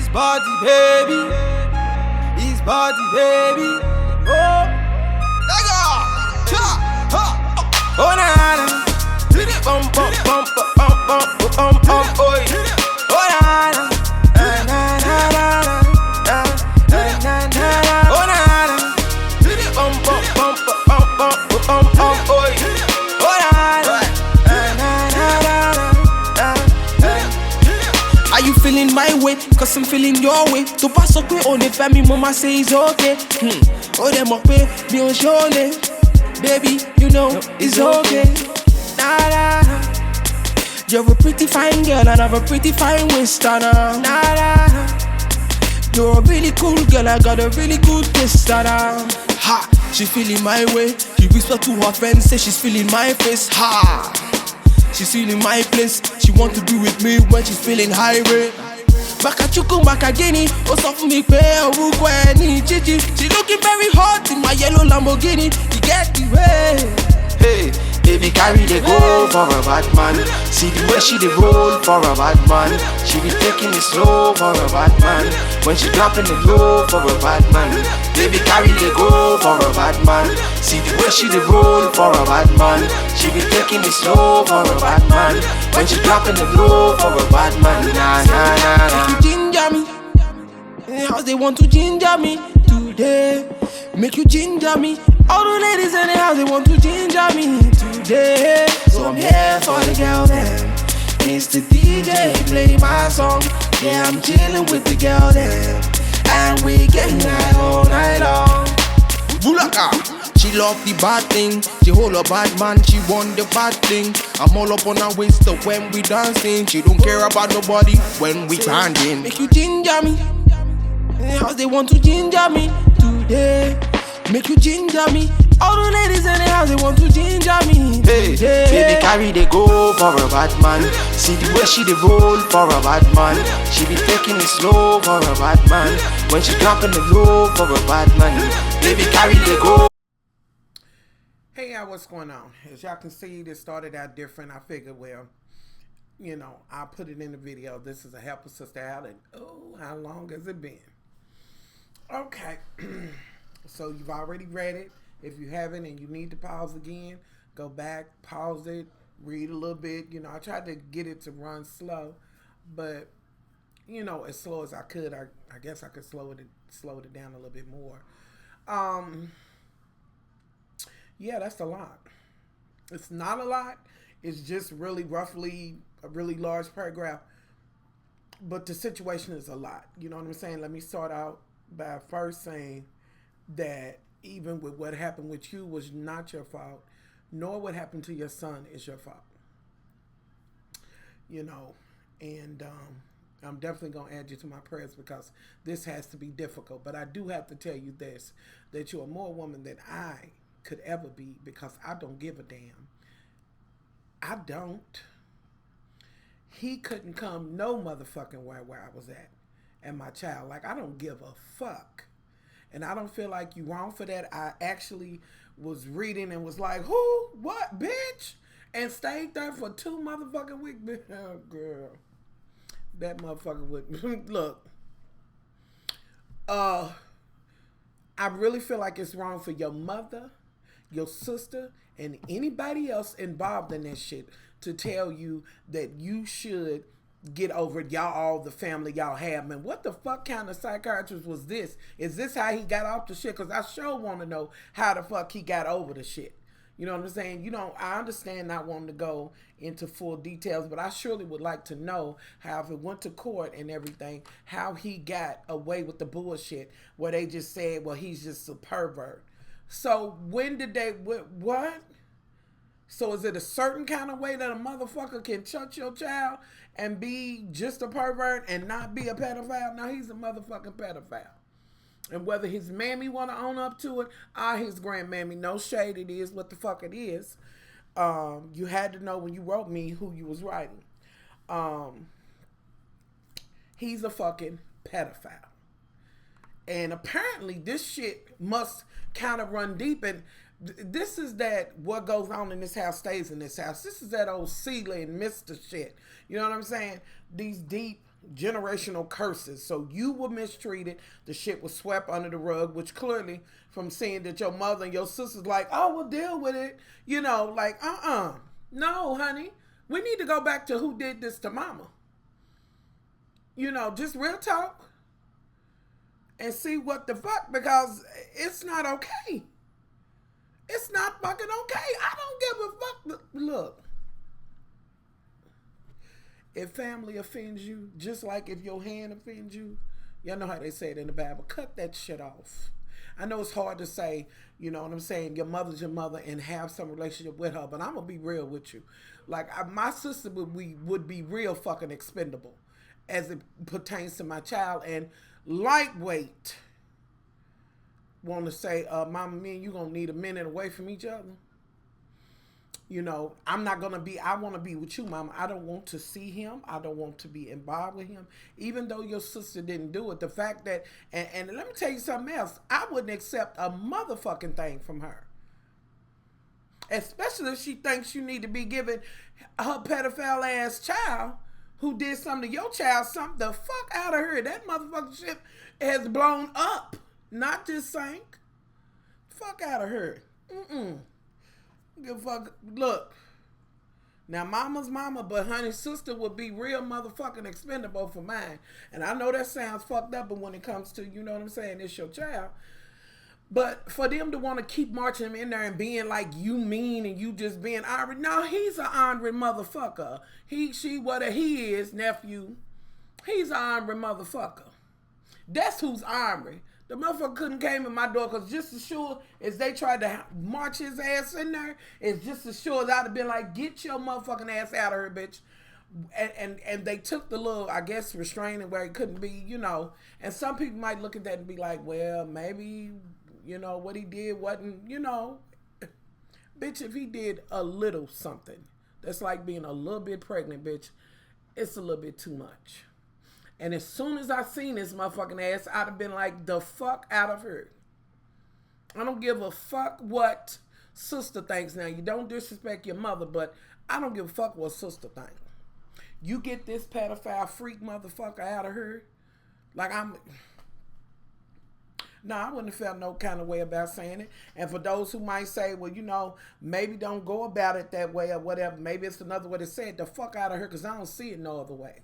It's party, baby. It's party, baby. Oh, let go. Cha, ha. Oh, na na. Bum bum bum bum bum bum bum. Oh, oh na na. Na na na na na na na. Oh na na. Bum bum bum bum bum bum bum. Oh, oh na na. Are you feeling my way? Cause I'm feeling your way. To pass up on it, family, mama say it's okay. Oh, them up way, me on surely. Baby, you know it's okay. Nah, nah. You're a pretty fine girl and I have a pretty fine waist. Nah, nah. You're a really cool girl, I got a really good taste. Ha, she feeling my way. She whisper to her friends, say she's feeling my face. Ha. She's feeling my place. She want to be with me when she's feeling high rate. Baka chukum baka geni. Oh, so for me pay a wukweni chichi. She looking very hot in my yellow Lamborghini. You get the way. Hey, baby carry the go for a bad man. See the way she the roll for a bad man. She be taking it slow for a bad man. When she dropping the low for a bad man. Baby carry the go for a bad man. See the way she the roll for a bad man. She be taking it slow for a bad man. When she dropping the low for a bad man. Nah nah nah nah. Make you ginger me. How they want to ginger me today. Make you ginger me. All the ladies in the house, they want to ginger me today. So I'm here for the girl then. It's the DJ, play my song. Yeah, I'm chilling with the girl then. And we getting high all night long. Bulaka. She love the bad thing. She hold a bad man, she want the bad thing. I'm all up on her waist so when we dancing. She don't care about nobody when we banding. Make you ginger me. How they want to ginger me today. Make you ginger me. All the ladies in the house, they want to ginger me. Hey, baby carry the go for a bad man. See the way she the roll for a bad man. She be taking it slow for a bad man. When she dropping the low for a bad man. Baby carry the go. Hey y'all, what's going on? As y'all can see, this started out different. I figured, well, you know, I'll put it in the video. This is a help a sister out, and oh, how long has it been? Okay. So you've already read it. If you haven't and you need to pause again, go back, pause it, read a little bit. You know, I tried to get it to run slow, but you know, as slow as I could. I guess I could slow it down a little bit more. Yeah, that's a lot. It's not a lot. It's just really roughly a really large paragraph, but the situation is a lot. You know what I'm saying? Let me start out by first saying that even with what happened with you was not your fault, nor what happened to your son is your fault. You know, and I'm definitely going to add you to my prayers because this has to be difficult. But I do have to tell you this, that you're more woman than I could ever be because I don't give a damn. I don't. He couldn't come no motherfucking where I was at and my child. Like, I don't give a fuck. And I don't feel like you wrong for that. I actually was reading and was like, who? What? Bitch? And stayed there for 2 motherfucking weeks. Oh, girl. That motherfucker would... Look. I really feel like it's wrong for your mother, your sister, and anybody else involved in this shit to tell you that you should... get over it. Y'all, all the family y'all have. Man, what the fuck kind of psychiatrist was this? Is this how he got off the shit? Because I sure want to know how the fuck he got over the shit. You know what I'm saying? You know, I understand not wanting to go into full details, but I surely would like to know how, if it went to court and everything, how he got away with the bullshit where they just said, well, he's just a pervert. So when did they, what? So is it a certain kind of way that a motherfucker can touch your child and be just a pervert and not be a pedophile? No, he's a motherfucking pedophile. And whether his mammy want to own up to it or his grandmammy, no shade, it is what the fuck it is. You had to know when you wrote me who you was writing. He's a fucking pedophile. And apparently this shit must kind of run deep. And this is that what goes on in this house stays in this house. This is that old Celia and Mr. shit. You know what I'm saying? These deep generational curses. So you were mistreated. The shit was swept under the rug, which clearly from seeing that your mother and your sister's like, oh, we'll deal with it. You know, like, no, honey. We need to go back to who did this to mama. You know, just real talk. And see what the fuck, because it's not okay. It's not fucking okay. I don't give a fuck. Look. If family offends you, just like if your hand offends you, y'all know how they say it in the Bible, cut that shit off. I know it's hard to say, you know what I'm saying, your mother's your mother and have some relationship with her, but I'm going to be real with you. Like, my sister would be real fucking expendable as it pertains to my child, and lightweight want to say, mama, me and you going to need a minute away from each other. You know, I'm not going to be, I want to be with you, mama. I don't want to see him. I don't want to be involved with him. Even though your sister didn't do it, the fact that, and let me tell you something else, I wouldn't accept a motherfucking thing from her. Especially if she thinks you need to be giving her pedophile ass child who did something to your child something the fuck out of her. That motherfucking shit has blown up, not just sank. Fuck out of her. Give a fuck. Look, now mama's mama, but honey, sister would be real motherfucking expendable for mine. And I know that sounds fucked up, but when it comes to, you know what I'm saying, it's your child. But for them to want to keep marching him in there and being like you mean and you just being ornery, no, he's an ornery motherfucker. Whatever he is, nephew, he's an ornery motherfucker. That's who's ornery. The motherfucker couldn't came in my door because just as sure as they tried to march his ass in there, it's just as sure as I'd have been like, get your motherfucking ass out of here, bitch. And they took the little, I guess, restraining where it couldn't be, you know. And some people might look at that and be like, well, maybe, you know, what he did wasn't, you know. Bitch, if he did a little something, that's like being a little bit pregnant, bitch, it's a little bit too much. And as soon as I seen this motherfucking ass, I'd have been like, the fuck out of her. I don't give a fuck what sister thinks. Now, you don't disrespect your mother, but I don't give a fuck what sister thinks. You get this pedophile freak motherfucker out of her. Like, I wouldn't have felt no kind of way about saying it. And for those who might say, well, you know, maybe don't go about it that way or whatever. Maybe it's another way to say it. The fuck out of her, because I don't see it no other way.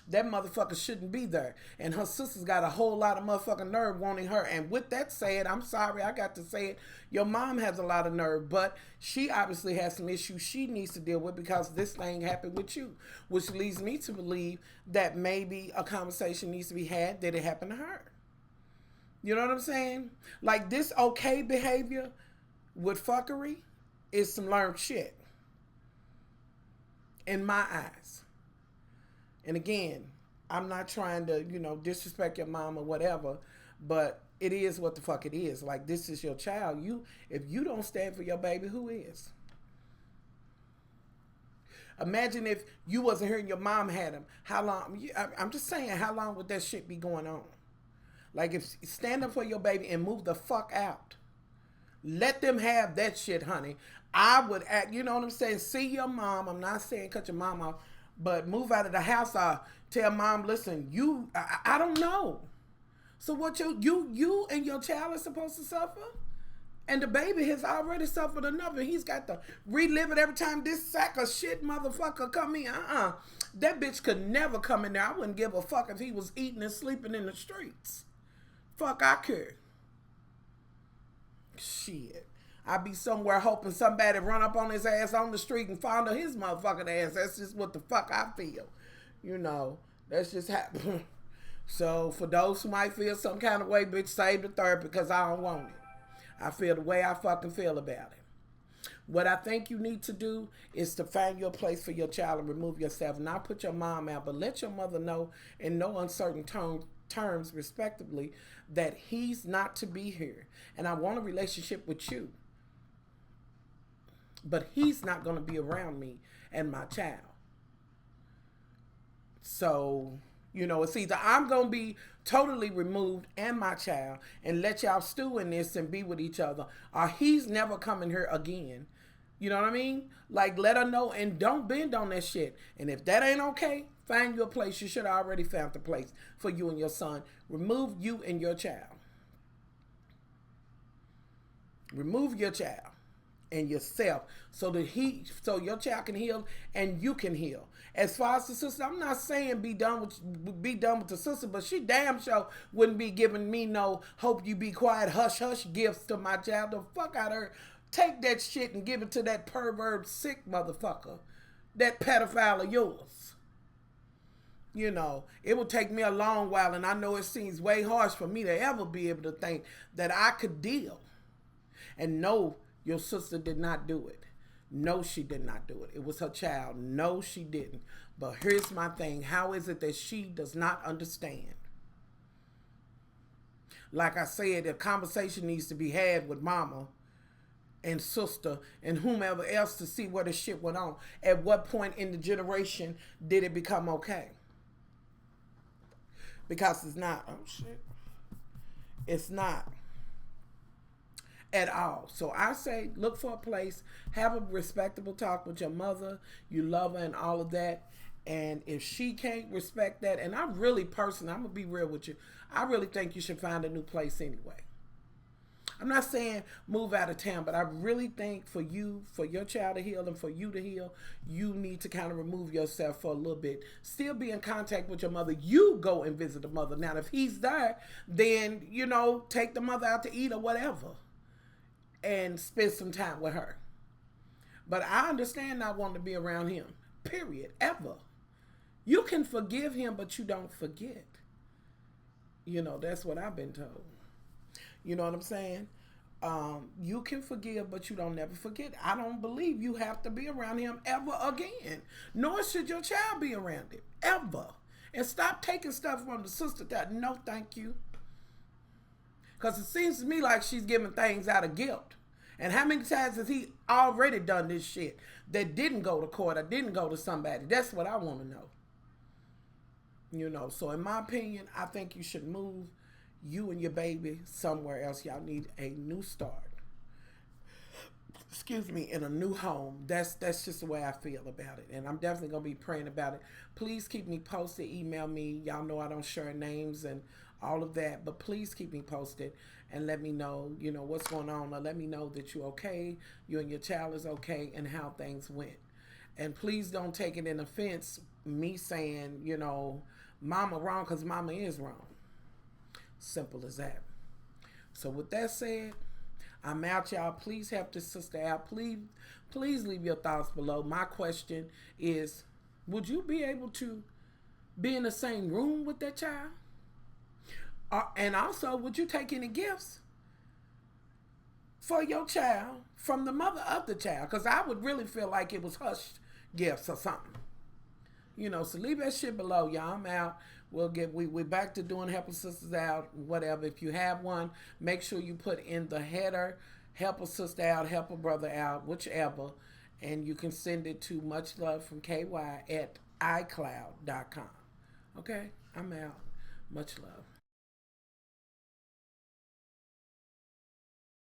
That motherfucker shouldn't be there. And her sister's got a whole lot of motherfucking nerve wanting her. And with that said, I'm sorry, I got to say it. Your mom has a lot of nerve, but she obviously has some issues she needs to deal with because this thing happened with you. Which leads me to believe that maybe a conversation needs to be had that it happened to her. You know what I'm saying? Like, this okay behavior with fuckery is some learned shit. In my eyes. And again, I'm not trying to, you know, disrespect your mom or whatever, but it is what the fuck it is. Like, this is your child. If you don't stand for your baby, who is? Imagine if you wasn't here and your mom had him. How long? I'm just saying, how long would that shit be going on? Like, if stand up for your baby and move the fuck out. Let them have that shit, honey. I would act, you know what I'm saying? See your mom. I'm not saying cut your mom off. But move out of the house. Tell mom, listen, I don't know. So what you and your child are supposed to suffer? And the baby has already suffered enough. And he's got to relive it every time this sack of shit motherfucker come in. That bitch could never come in there. I wouldn't give a fuck if he was eating and sleeping in the streets. Fuck, I could. Shit. I'd be somewhere hoping somebody run up on his ass on the street and fondle his motherfucking ass. That's just what the fuck I feel. You know, that's just happening. So for those who might feel some kind of way, bitch, save the third because I don't want it. I feel the way I fucking feel about it. What I think you need to do is to find your place for your child and remove yourself. Not put your mom out, but let your mother know in no uncertain terms, respectively, that he's not to be here. And I want a relationship with you. But he's not going to be around me and my child. So, you know, it's either I'm going to be totally removed and my child and let y'all stew in this and be with each other, or he's never coming here again. You know what I mean? Like, let her know and don't bend on that shit. And if that ain't okay, Find you a place. You should have already found the place for you and your son. Remove you and your child. Remove your child and yourself so your child can heal and you can heal. As far as the sister, I'm not saying be done with the sister, but she damn sure wouldn't be giving me no hope you be quiet, hush hush gifts to my child. The fuck out of her. Take that shit and give it to that pervert sick motherfucker, that pedophile of yours. You know, it would take me a long while, and I know it seems way harsh for me to ever be able to think that I could deal. And no, your sister did not do it. No, she did not do it. It was her child. No, she didn't. But here's my thing. How is it that she does not understand? Like I said, a conversation needs to be had with mama and sister and whomever else to see where the shit went on. At what point in the generation did it become okay? Because it's not. Oh, shit. It's not. At all. So I say look for a place, have a respectable talk with your mother, you love her and all of that. And if she can't respect that, and I really personally, I'm gonna be real with you, I really think you should find a new place anyway. I'm not saying move out of town, but I really think for your child to heal and for you to heal, you need to kind of remove yourself for a little bit. Still be in contact with your mother. You go and visit the mother. Now, if he's there, then, take the mother out to eat or whatever and spend some time with her. But I understand not wanting to be around him, period, ever. You can forgive him, but you don't forget. That's what I've been told. You know what I'm saying? You can forgive, but you don't never forget. I don't believe you have to be around him ever again. Nor should your child be around him, ever. And stop taking stuff from the sister that, no, thank you. Because it seems to me like she's giving things out of guilt. And how many times has he already done this shit that didn't go to court or didn't go to somebody? That's what I want to know. So in my opinion, I think you should move you and your baby somewhere else. Y'all need a new start. In a new home. That's just the way I feel about it. And I'm definitely going to be praying about it. Please keep me posted. Email me. Y'all know I don't share names and all of that. But please keep me posted and let me know, what's going on. Or let me know that you're okay, you and your child is okay, and how things went. And please don't take it in offense, me saying, mama wrong, because mama is wrong. Simple as that. So with that said, I'm out, y'all. Please help this sister out. Please leave your thoughts below. My question is, would you be able to be in the same room with that child? And also, would you take any gifts for your child from the mother of the child? Because I would really feel like it was hushed gifts or something. So leave that shit below, y'all. I'm out. We're back to doing Help a Sisters Out, whatever. If you have one, make sure you put in the header, Help a Sister Out, Help a Brother Out, whichever. And you can send it to muchlovefromky@icloud.com. Okay? I'm out. Much love.